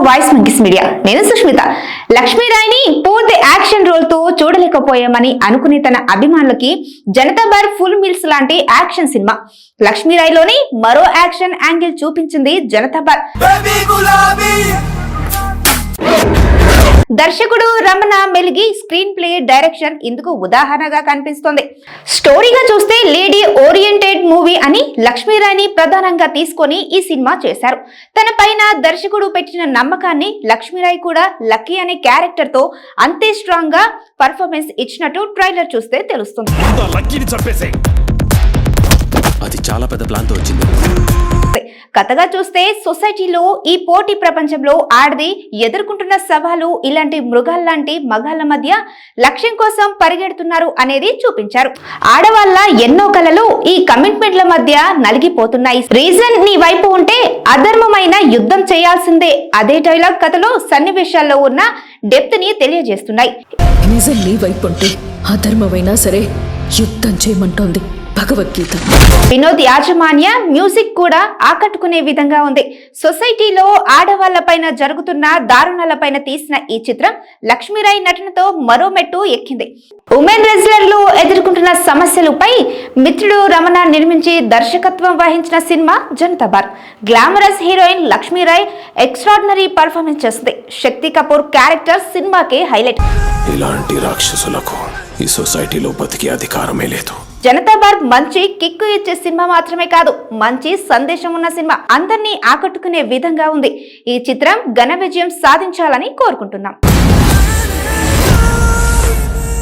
Voice monkeys media. నేను సుష్మిత. లక్ష్మీరాయ్ని పూర్తి action role తో చూడలేకపోయామని అనుకునే తన అభిమానులకి జనతా బార్ ఫుల్ మీల్స్ లాంటి యాక్షన్ సినిమా. లక్ష్మీరాయ్లోని మరో యాక్షన్ యాంగిల్ చూపించింది జనతా బార్. దర్శకుడు రమణ మెలిగి స్క్రీన్ ప్లే, డైరెక్షన్ ఇందుకు ఉదాహరణగా కనిపిస్తోంది. స్టోరీగా చూస్తే లేడీ ఓరియంటెడ్ మూవీ అని లక్ష్మీరాయ్ని ప్రధానంగా తీసుకొని ఈ సినిమా చేశారు. తన పైన దర్శకుడు పెట్టిన నమ్మకాన్ని లక్ష్మీరాయ్ కూడా లక్కీ అనే క్యారెక్టర్ తో అంతే స్ట్రాంగ్ గా పర్ఫార్మెన్స్ ఇచ్చినట్టు ట్రైలర్ చూస్తే తెలుస్తుంది. అది చాలా పెద్ద ప్లాన్ తో వచ్చింది. కథగా చూస్తే సొసైటీలో ఈ పోటీ ప్రపంచంలో ఆడది ఎదుర్కొంటున్న సవాలు, ఇలాంటి మృగాల్లాంటి మగాళ్ళ మధ్య లక్ష్యం కోసం పరిగెడుతున్నారు అనేది చూపించారు. ఆడవాళ్ళ ఎన్నో కళలు ఈ కమిట్మెంట్ల మధ్య నలిగిపోతున్నాయి. రీజన్ నీ వైపు ఉంటే అధర్మమైన యుద్ధం చేయాల్సిందే. అదే డైలాగ్ కథలో సన్నివేశాల్లో ఉన్న డెప్త్ ని తెలియజేస్తున్నాయి. నిజం నీ వైపు ఉంటే అధర్మమైనా సరే యుద్ధం చేయమంటోంది భగవద్గీత. వినోద్ యాజమాన్య మ్యూజిక్ కూడా ఆకట్టుకునే విధంగా ఉంది. సొసైటీలో ఆడవాళ్లపైన జరుగుతున్న దారుణాలపైన తీసిన ఈ చిత్రం లక్ష్మీరాయ్ నటనతో మరో మెట్టు ఎక్కింది. ఉమెన్ రెజ్లర్లు ఎదుర్కొంటున్న సమస్యలపై మిత్రుడు రమణ నిర్మించి దర్శకత్వం వహించిన cinema Janata bar. Glamorous heroine Lakshmi Rai extraordinary performance చేస్తుంది. శక్తి కపూర్ క్యారెక్టర్ సినిమాకి హైలైట్. ఇలాంటి రాక్షసులకు ఈ సొసైటీలో బతికే అధికారమే లేదు. జనతా బార్ మంచి కిక్కు ఇచ్చే సినిమా మాత్రమే కాదు, మంచి సందేశం ఉన్న సినిమా. అందరినీ ఆకట్టుకునే విధంగా ఉంది. ఈ చిత్రం ఘన విజయం సాధించాలని కోరుకుంటున్నాం.